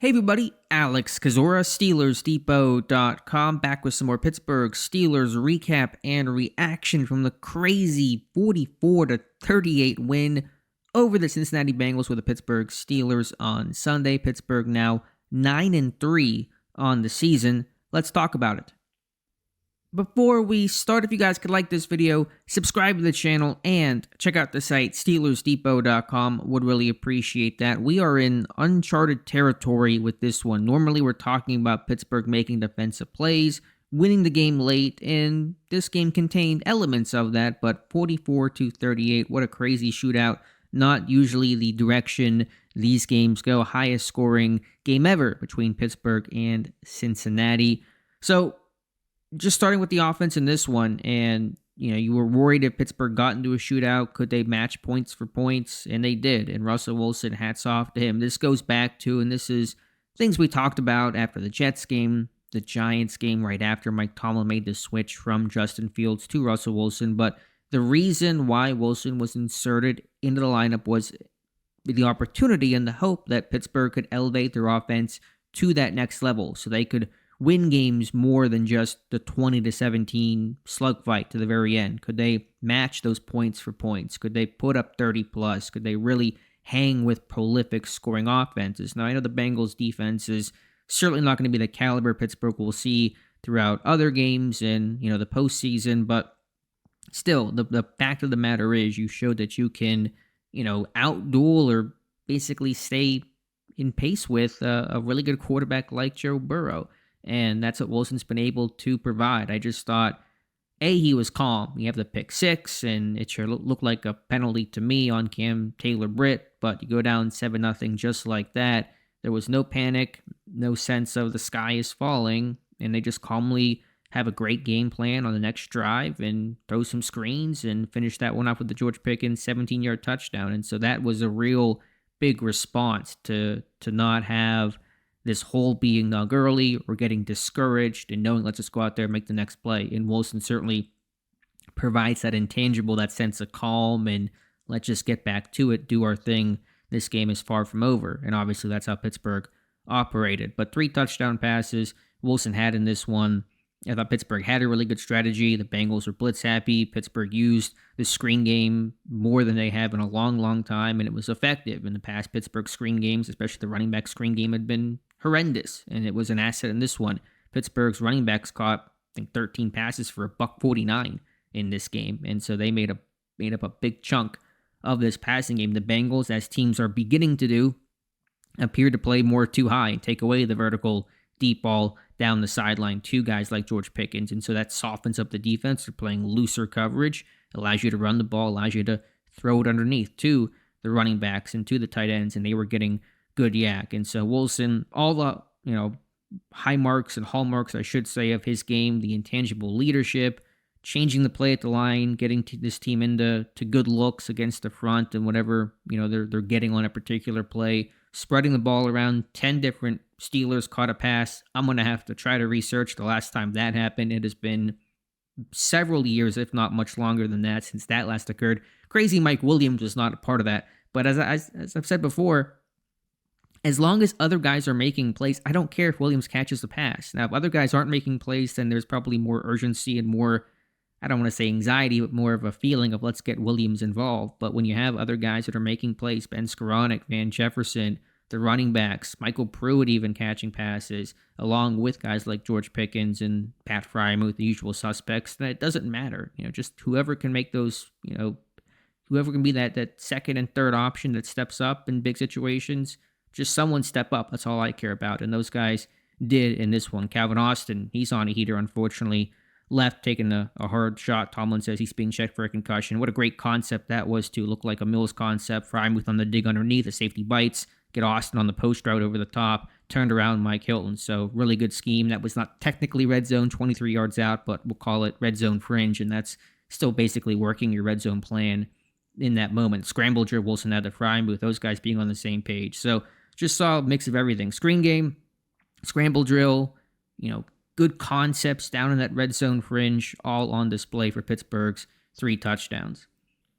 Hey everybody, Alex Kozora, SteelersDepot.com, back with some more Pittsburgh Steelers recap and reaction from the crazy 44-38 win over the Cincinnati Bengals with the Pittsburgh Steelers on Sunday. Pittsburgh now 9-3 on the season. Let's talk about it. Before we start, if you guys could like this video, subscribe to the channel, and check out the site, SteelersDepot.com. Would really appreciate that. We are in uncharted territory with this one. Normally, we're talking about Pittsburgh making defensive plays, winning the game late, and this game contained elements of that, but 44-38, what a crazy shootout. Not usually the direction these games go. Highest scoring game ever between Pittsburgh and Cincinnati. So, just starting with the offense in this one, and you were worried if Pittsburgh got into a shootout, could they match points for points? And they did. And Russell Wilson, hats off to him. This goes back to, and this is things we talked about after the Jets game, the Giants game, right after Mike Tomlin made the switch from Justin Fields to Russell Wilson. But the reason why Wilson was inserted into the lineup was the opportunity and the hope that Pittsburgh could elevate their offense to that next level so they could win games more than just the 20-17 slugfight to the very end. Could they match those points for points? Could they put up 30 plus? Could they really hang with prolific scoring offenses? Now, I know the Bengals defense is certainly not going to be the caliber Pittsburgh will see throughout other games and, the postseason, but still, the fact of the matter is you showed that you can, outduel or basically stay in pace with a really good quarterback like Joe Burrow. And that's what Wilson's been able to provide. I just thought, he was calm. You have the pick six, and it sure looked like a penalty to me on Cam Taylor-Britt, but you go down 7-0 just like that. There was no panic, no sense of the sky is falling, and they just calmly have a great game plan on the next drive and throw some screens and finish that one off with the George Pickens 17-yard touchdown. And so that was a real big response to not have this hole being dug early or getting discouraged and knowing let's just go out there and make the next play. And Wilson certainly provides that intangible, that sense of calm and let's just get back to it, do our thing. This game is far from over. And obviously that's how Pittsburgh operated. But 3 touchdown passes Wilson had in this one. I thought Pittsburgh had a really good strategy. The Bengals were blitz happy. Pittsburgh used the screen game more than they have in a long, long time, and it was effective. In the past, Pittsburgh screen games, especially the running back screen game, had been horrendous, and it was an asset in this one. Pittsburgh's running backs caught, I think, 13 passes for $149 in this game, and so they made up a big chunk of this passing game. The Bengals, as teams are beginning to do, appear to play more too high and take away the vertical deep ball down the sideline to guys like George Pickens, and so that softens up the defense. They're playing looser coverage, allows you to run the ball, allows you to throw it underneath to the running backs and to the tight ends, and they were getting good yak. And so Wilson, all the high marks and hallmarks, I should say, of his game, the intangible leadership, changing the play at the line, getting this team into good looks against the front and whatever they're getting on a particular play, spreading the ball around. 10 different Steelers caught a pass. I'm going to have to try to research the last time that happened. It has been several years, if not much longer than that, since that last occurred. Crazy Mike Williams was not a part of that. But as I've said before, as long as other guys are making plays, I don't care if Williams catches the pass. Now, if other guys aren't making plays, then there's probably more urgency and more, I don't want to say anxiety, but more of a feeling of let's get Williams involved. But when you have other guys that are making plays, Ben Skoranek, Van Jefferson, the running backs, Michael Pruitt even catching passes, along with guys like George Pickens and Pat Freiermuth, the usual suspects, then it doesn't matter. Just whoever can make those, whoever can be that second and third option that steps up in big situations, just someone step up. That's all I care about. And those guys did in this one. Calvin Austin, he's on a heater, unfortunately. Left, taking a hard shot. Tomlin says he's being checked for a concussion. What a great concept that was to look like a Mills concept. Freiermuth on the dig underneath, the safety bites. Get Austin on the post route over the top, turned around Mike Hilton. So really good scheme. That was not technically red zone, 23 yards out, but we'll call it red zone fringe, and that's still basically working your red zone plan in that moment. Scramble drill, Wilson had the Freiermuth, those guys being on the same page. So just saw a mix of everything. Screen game, scramble drill, good concepts down in that red zone fringe, all on display for Pittsburgh's 3 touchdowns.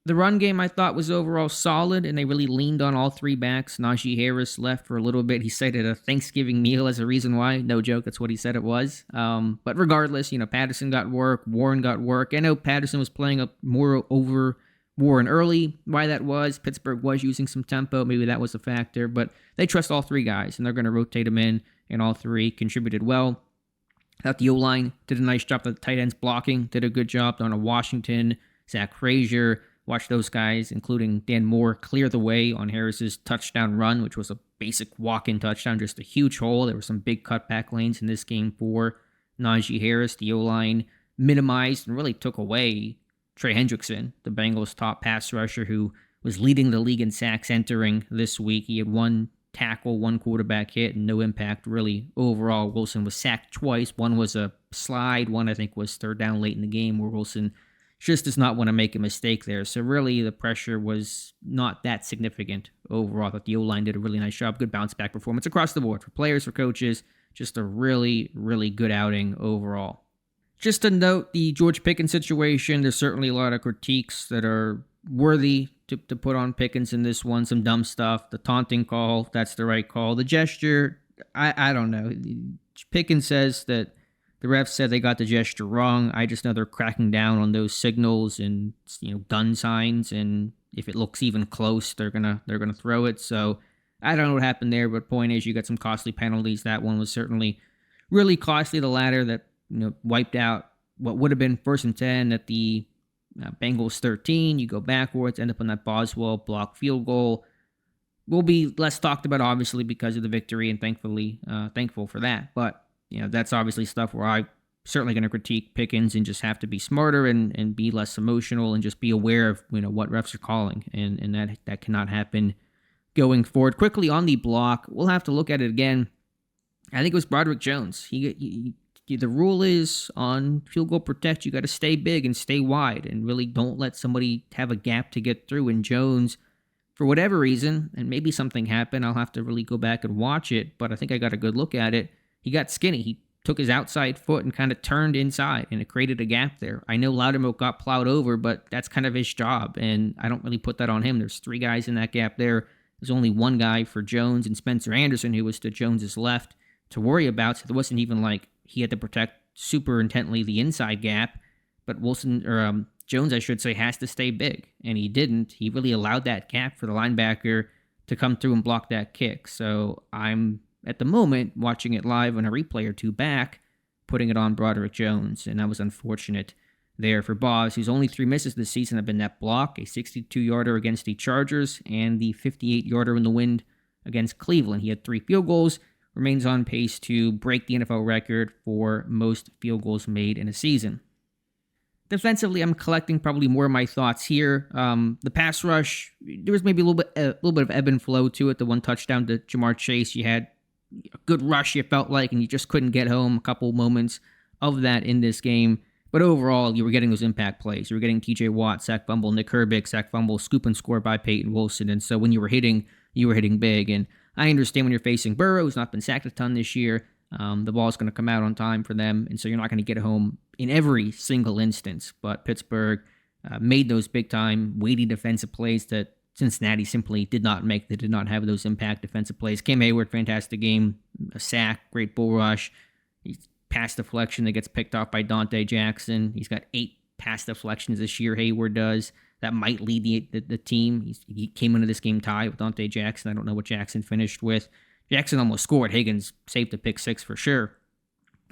The run game I thought was overall solid, and they really leaned on all three backs. Najee Harris left for a little bit. He cited a Thanksgiving meal as a reason why. No joke, that's what he said it was. But regardless, Patterson got work, Warren got work. I know Patterson was playing up more over Warren early. Why that was, Pittsburgh was using some tempo. Maybe that was a factor, but they trust all three guys, and they're going to rotate them in, and all three contributed well. I thought the O-line did a nice job. The tight ends blocking did a good job. Donna Washington, Zach Frazier. Watch those guys, including Dan Moore, clear the way on Harris's touchdown run, which was a basic walk-in touchdown, just a huge hole. There were some big cutback lanes in this game for Najee Harris. The O-line minimized and really took away Trey Hendrickson, the Bengals' top pass rusher, who was leading the league in sacks entering this week. He had one tackle, one quarterback hit, and no impact really overall. Wilson was sacked twice. One was a slide. One, I think, was third down late in the game where Wilson just does not want to make a mistake there. So really, the pressure was not that significant overall. I thought the O-line did a really nice job. Good bounce back performance across the board for players, for coaches. Just a really, really good outing overall. Just to note, the George Pickens situation, there's certainly a lot of critiques that are worthy to put on Pickens in this one. Some dumb stuff. The taunting call, that's the right call. The gesture, I don't know. Pickens says that the refs said they got the gesture wrong. I just know they're cracking down on those signals and gun signs, and if it looks even close, they're gonna throw it. So I don't know what happened there, but point is, you got some costly penalties. That one was certainly really costly. The latter that wiped out what would have been 1st and 10 at the Bengals 13. You go backwards, end up on that Boswell block field goal. Will be less talked about, obviously, because of the victory, and thankful for that. But that's obviously stuff where I'm certainly going to critique Pickens and just have to be smarter and be less emotional and just be aware of what refs are calling, and that cannot happen going forward. Quickly on the block, we'll have to look at it again. I think it was Broderick Jones. The rule is on field goal protect, you got to stay big and stay wide and really don't let somebody have a gap to get through. And Jones, for whatever reason, and maybe something happened, I'll have to really go back and watch it, but I think I got a good look at it. He got skinny. He took his outside foot and kind of turned inside, and it created a gap there. I know Loudermilk got plowed over, but that's kind of his job, and I don't really put that on him. There's three guys in that gap there. There's only one guy for Jones and Spencer Anderson, who was to Jones's left, to worry about. So it wasn't even like he had to protect super intently the inside gap, but Jones, I should say, has to stay big, and he didn't. He really allowed that gap for the linebacker to come through and block that kick. So I'm, at the moment, watching it live on a replay or two back, putting it on Broderick Jones, and that was unfortunate there for Boz, whose only 3 misses this season have been that block, a 62-yarder against the Chargers, and the 58-yarder in the wind against Cleveland. He had 3 field goals, remains on pace to break the NFL record for most field goals made in a season. Defensively, I'm collecting probably more of my thoughts here. The pass rush, there was maybe a little bit of ebb and flow to it. The one touchdown to Jamar Chase, you had a good rush, you felt like, and you just couldn't get home. A couple moments of that in this game. But overall, you were getting those impact plays. You were getting TJ Watt, sack fumble, Nick Herbig, sack fumble, scoop and score by Peyton Wilson. And so when you were hitting big. And I understand when you're facing Burrow, who's not been sacked a ton this year, the ball's going to come out on time for them. And so you're not going to get it home in every single instance. But Pittsburgh made those big-time, weighty defensive plays that Cincinnati simply did not make. They did not have those impact defensive plays. Cam Hayward, fantastic game. A sack, great bull rush. Pass deflection that gets picked off by Dante Jackson. He's got 8 pass deflections this year, Hayward does. That might lead the team. He came into this game tied with Dante Jackson. I don't know what Jackson finished with. Jackson almost scored. Higgins saved a pick 6 for sure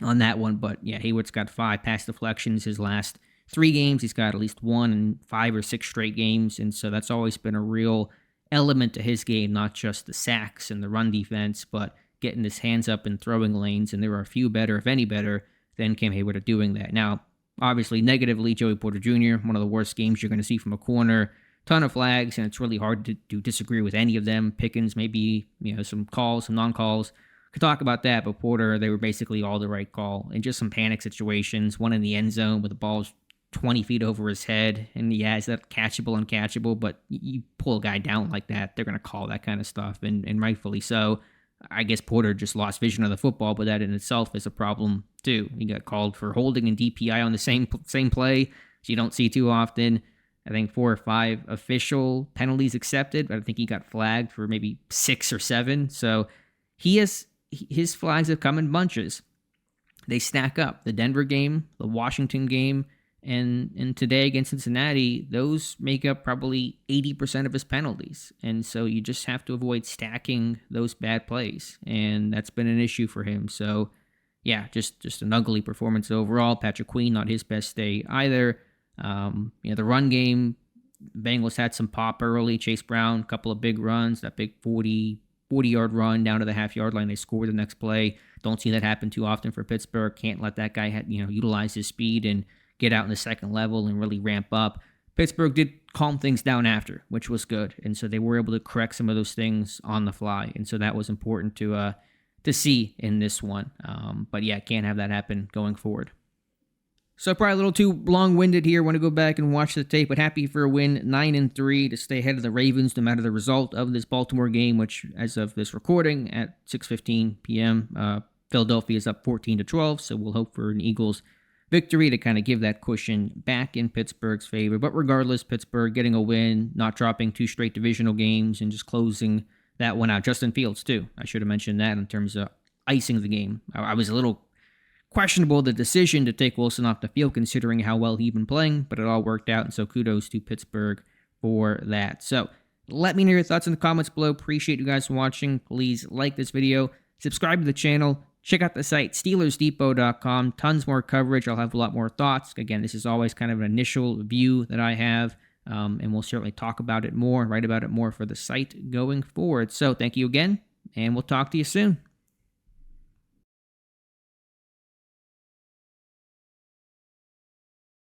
on that one. But yeah, Hayward's got 5 pass deflections his last 3 games. He's got at least 1 in 5 or 6 straight games. And so that's always been a real element to his game, not just the sacks and the run defense, but getting his hands up and throwing lanes, and there are a few better, if any better, than Cam Hayward at doing that. Now, obviously, negatively, Joey Porter Jr., one of the worst games you're going to see from a corner. Ton of flags, and it's really hard to disagree with any of them. Pickens, maybe, some calls, some non-calls. Could talk about that, but Porter, they were basically all the right call. And just some panic situations, one in the end zone where the ball's 20 feet over his head, and yeah, is that catchable, uncatchable? But you pull a guy down like that, they're going to call that kind of stuff, and rightfully so. I guess Porter just lost vision of the football, but that in itself is a problem too. He got called for holding and DPI on the same play, which you don't see too often. I think 4 or 5 official penalties accepted, but I think he got flagged for maybe 6 or 7. So his flags have come in bunches. They stack up. The Denver game, the Washington game, and today against Cincinnati, those make up probably 80% of his penalties. And so you just have to avoid stacking those bad plays. And that's been an issue for him. So yeah, just an ugly performance overall. Patrick Queen, not his best day either. The run game, Bengals had some pop early. Chase Brown, a couple of big runs, that big 40-yard run down to the half-yard line. They scored the next play. Don't see that happen too often for Pittsburgh. Can't let that guy utilize his speed and get out in the second level and really ramp up. Pittsburgh did calm things down after, which was good. And so they were able to correct some of those things on the fly. And so that was important to see in this one. But yeah, can't have that happen going forward. So probably a little too long-winded here. Want to go back and watch the tape, but happy for a win, 9-3 to stay ahead of the Ravens, no matter the result of this Baltimore game, which, as of this recording at 6:15 p.m., Philadelphia is up 14-12. So we'll hope for an Eagles victory to kind of give that cushion back in Pittsburgh's favor. But regardless, Pittsburgh getting a win, not dropping 2 straight divisional games, and just closing that one out. Justin Fields too. I should have mentioned that in terms of icing the game. I was a little questionable the decision to take Wilson off the field considering how well he'd been playing, but it all worked out, and so kudos to Pittsburgh for that. So let me know your thoughts in the comments below. Appreciate you guys watching. Please like this video, subscribe to the channel, check out the site, SteelersDepot.com. Tons more coverage. I'll have a lot more thoughts. Again, this is always kind of an initial view that I have, and we'll certainly talk about it more, write about it more for the site going forward. So thank you again, and we'll talk to you soon.